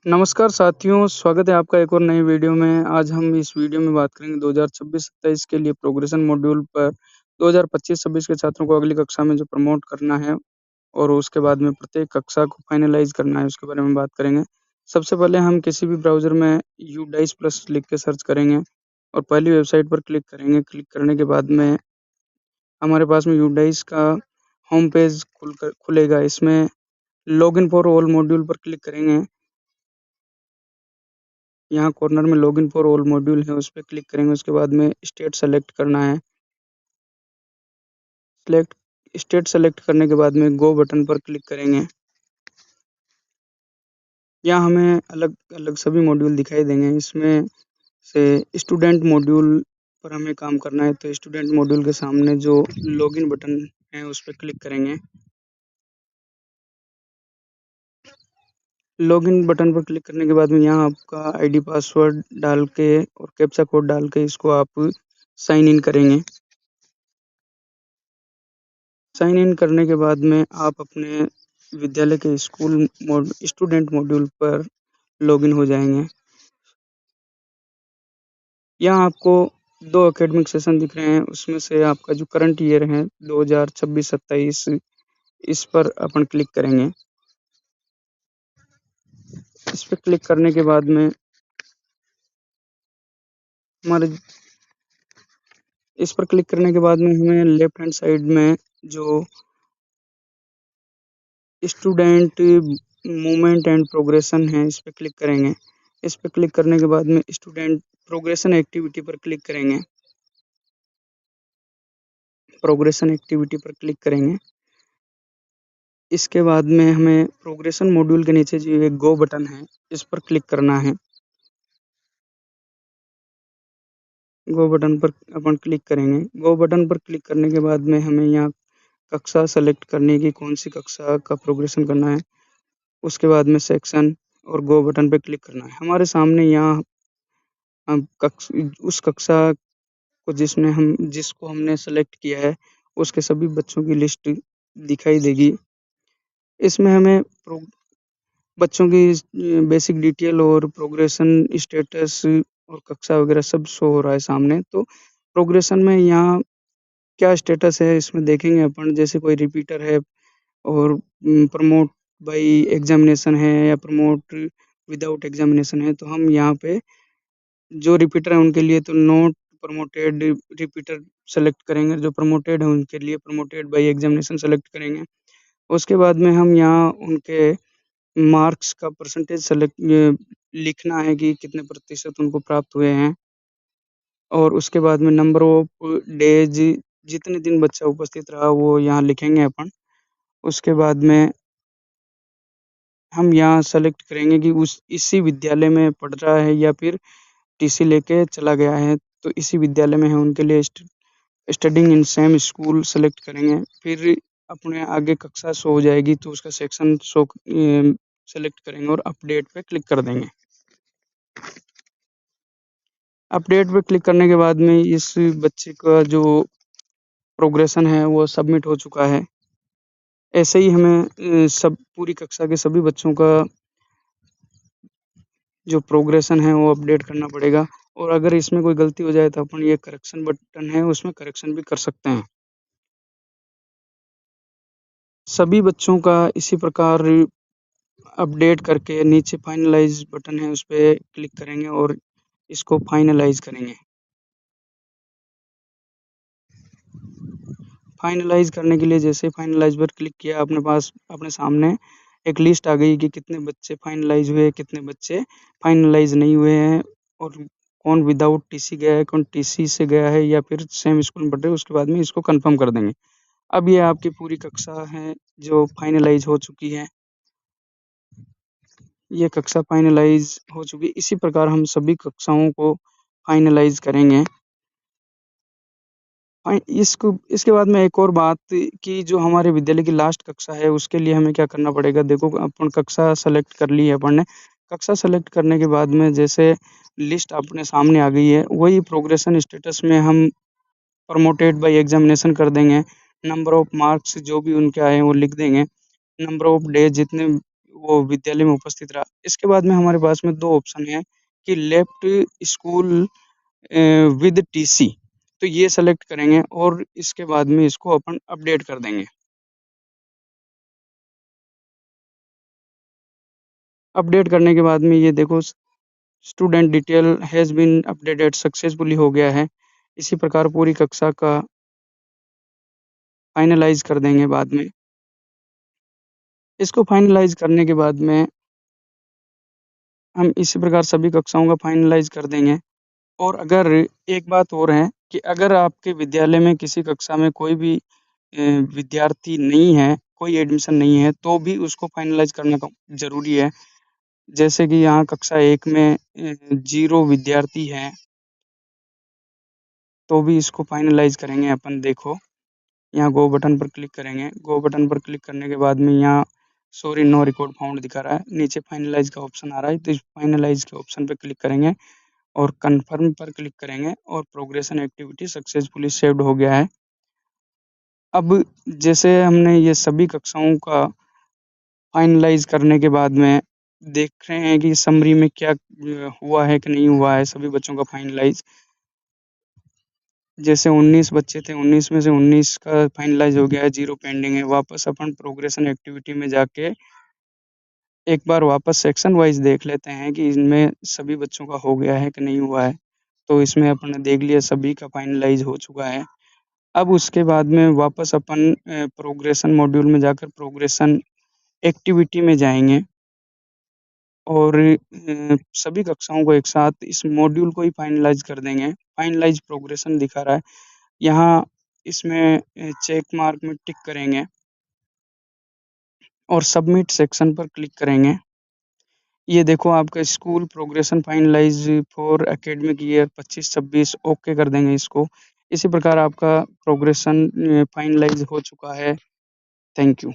नमस्कार साथियों, स्वागत है आपका एक और नई वीडियो में। आज हम इस वीडियो में बात करेंगे 2026-27 के लिए प्रोग्रेशन मॉड्यूल पर 2025-26 के छात्रों को अगली कक्षा में जो प्रमोट करना है और उसके बाद में प्रत्येक कक्षा को फाइनलाइज़ करना है, उसके बारे में बात करेंगे। सबसे पहले हम किसी भी ब्राउज़र में यूडाइस प्लस लिख के सर्च करेंगे और पहली वेबसाइट पर क्लिक करेंगे। क्लिक करने के बाद में हमारे पास में यूडाइस का होम पेज खुलेगा। इसमें लॉगिन फॉर ऑल मॉड्यूल पर क्लिक करेंगे। यहाँ कॉर्नर में लॉगिन फॉर ऑल मॉड्यूल है, उस पे क्लिक करेंगे। उसके बाद में स्टेट सेलेक्ट करना है। स्टेट सेलेक्ट करने के बाद में गो बटन पर क्लिक करेंगे। यहाँ हमें अलग-अलग सभी मॉड्यूल दिखाई देंगे। इसमें से स्टूडेंट मॉड्यूल पर हमें काम करना है, तो स्टूडेंट मॉड्यूल के सामने जो लॉगिन बटन है, उस पे क्लिक करेंगे। लॉगिन बटन पर क्लिक करने के बाद में यहाँ आपका आईडी पासवर्ड डाल के और कैप्चा कोड डाल के इसको आप साइन इन करेंगे। साइन इन करने के बाद में आप अपने विद्यालय के स्टूडेंट मॉड्यूल पर लॉगिन हो जाएंगे। यहाँ आपको 2 एकेडमिक सेशन दिख रहे हैं, उसमें से आपका जो करंट ईयर है 2026-27 इस पर अपन क्लिक करेंगे। इस पे क्लिक करने के बाद में हमारे इस पर क्लिक करने के बाद में हमें लेफ्ट हैंड साइड में जो स्टूडेंट मूवमेंट एंड प्रोग्रेशन है, इस पे क्लिक करेंगे। इस पे क्लिक करने के बाद में स्टूडेंट प्रोग्रेशन एक्टिविटी पर क्लिक करेंगे। प्रोग्रेशन एक्टिविटी पर क्लिक करेंगे। इसके बाद में हमें प्रोग्रेशन मॉड्यूल के नीचे जो एक गो बटन है, इस पर क्लिक करना है। गो बटन पर अपन क्लिक करेंगे। गो बटन पर क्लिक करने के बाद में हमें यहाँ कक्षा सेलेक्ट करने की कौन सी कक्षा का प्रोग्रेशन करना है, उसके बाद में सेक्शन और गो बटन पे क्लिक करना है। हमारे सामने यहाँ हम उस कक्षा को जिसको हमने सेलेक्ट किया है, उसके सभी बच्चों की लिस्ट दिखाई देगी। इसमें हमें बच्चों की बेसिक डिटेल और प्रोग्रेशन स्टेटस और कक्षा वगैरह सब शो हो रहा है सामने। तो प्रोग्रेशन में यहाँ क्या स्टेटस है इसमें देखेंगे अपन, जैसे कोई रिपीटर है और प्रमोट बाय एग्जामिनेशन है या प्रमोट विदाउट एग्जामिनेशन है, तो हम यहाँ पे जो रिपीटर है उनके लिए तो नॉट प्रमोटेड रिपीटर सेलेक्ट करेंगे, जो प्रमोटेड है उनके लिए प्रमोटेड बाय एग्जामिनेशन सेलेक्ट करेंगे। उसके बाद में हम यहाँ उनके मार्क्स का परसेंटेज लिखना है कि कितने प्रतिशत उनको प्राप्त हुए हैं और उसके बाद में नंबर ऑफ डेज जितने दिन बच्चा उपस्थित रहा वो यहाँ लिखेंगे अपन। उसके बाद में हम यहाँ सेलेक्ट करेंगे कि इसी विद्यालय में पढ़ रहा है या फिर टीसी लेके चला गया है, तो इसी विद्यालय में है उनके लिए studying in same school select करेंगे। फिर अपने आगे कक्षा शो हो जाएगी तो उसका सेक्शन सेलेक्ट करेंगे और अपडेट पे क्लिक कर देंगे। अपडेट पे क्लिक करने के बाद में इस बच्चे का जो प्रोग्रेशन है वो सबमिट हो चुका है। ऐसे ही हमें सब पूरी कक्षा के सभी बच्चों का जो प्रोग्रेशन है वो अपडेट करना पड़ेगा और अगर इसमें कोई गलती हो जाए तो अपन ये करेक्शन बटन है उसमें करेक्शन भी कर सकते हैं। सभी बच्चों का इसी प्रकार अपडेट करके नीचे फाइनलाइज बटन है उस पे क्लिक करेंगे और इसको फाइनलाइज करेंगे। फाइनलाइज करने के लिए जैसे फाइनलाइज पर क्लिक किया अपने सामने एक लिस्ट आ गई कि कितने बच्चे फाइनलाइज हुए, कितने बच्चे फाइनलाइज नहीं हुए हैं और कौन विदाउट टीसी गया है, कौन टीसी से गया है या फिर सेम स्कूल में पढ़ रहे हैं। उसके बाद में इसको कंफर्म कर देंगे। अब ये आपकी पूरी कक्षा है जो फाइनलाइज हो चुकी है। ये कक्षा फाइनलाइज हो चुकी है। इसी प्रकार हम सभी कक्षाओं को फाइनलाइज करेंगे। इसके बाद में एक और बात कि जो हमारे विद्यालय की लास्ट कक्षा है उसके लिए हमें क्या करना पड़ेगा। देखो अपन कक्षा सेलेक्ट कर ली है अपन ने। कक्षा सेलेक्ट करने के बाद में जैसे लिस्ट अपने सामने आ गई है, वही प्रोग्रेशन स्टेटस में हम प्रमोटेड बाय एग्जामिनेशन कर देंगे। नंबर ऑफ मार्क्स जो भी उनके आए हैं वो लिख देंगे। नंबर ऑफ डेज जितने वो विद्यालय में उपस्थित रहा। इसके बाद में हमारे पास में 2 ऑप्शन हैं कि लेफ्ट स्कूल विद टीसी, तो ये सेलेक्ट करेंगे और इसके बाद में इसको अपन अपडेट कर देंगे। अपडेट करने के बाद में ये देखो student detail has been updated successfully हो गया है। इसी प्रकार पूरी कक्षा का फाइनलाइज़ कर देंगे बाद में। इसको फाइनलाइज़ करने के बाद में हम इसी प्रकार सभी कक्षाओं का फाइनलाइज़ कर देंगे। और अगर एक बात और है कि अगर आपके विद्यालय में किसी कक्षा में कोई भी विद्यार्थी नहीं है, कोई एडमिशन नहीं है, तो भी उसको फाइनलाइज़ करना ज़रूरी है। जैसे कि यहाँ कक्षा 1 में 0 विद्यार्थी हैं, तो भी इसको फाइनलाइज़ करेंगे अपन। देखो, यहाँ गो बटन पर क्लिक करेंगे। गो बटन पर क्लिक करने के बाद में यहाँ सॉरी नो रिकॉर्ड फाउंड दिखा रहा है। नीचे फाइनलाइज़ का ऑप्शन आ रहा है, तो इस फाइनलाइज़ के ऑप्शन पे क्लिक करेंगे और कन्फर्म पर क्लिक करेंगे और प्रोग्रेशन एक्टिविटी सक्सेसफुली सेव्ड हो गया है। अब जैसे हमने ये सभी कक्षाओं का फाइनलाइज़ करने के बाद में देख रहे हैं कि समरी में क्या हुआ है कि नहीं हुआ है सभी बच्चों का फाइनलाइज़। जैसे 19 बच्चे थे, 19 में से 19 का फाइनलाइज़ हो गया है, 0 पेंडिंग है। वापस अपन प्रोग्रेशन एक्टिविटी में जाके एक बार वापस सेक्शन वाइज़ देख लेते हैं कि इनमें सभी बच्चों का हो गया है कि नहीं हुआ है। तो इसमें अपन ने देख लिया सभी का फाइनलाइज़ हो चुका है। अब उसके बाद में वापस अपन प्रोग्रेशन मॉड्यूल में जाकर प्रोग्रेशन एक्टिविटी में जाएँगे और सभी कक्षाओं को एक साथ इस मॉड्यूल को ही फाइनलाइज़ कर देंगे। फाइनलाइज़ प्रोग्रेशन दिखा रहा है। यहाँ इसमें चेक मार्क में टिक करेंगे और सबमिट सेक्शन पर क्लिक करेंगे। ये देखो आपका school progression finalise for academic year 25-26 okay कर देंगे इसको। इसी प्रकार आपका प्रोग्रेशन फाइनलाइज़ हो चुका है। Thank you.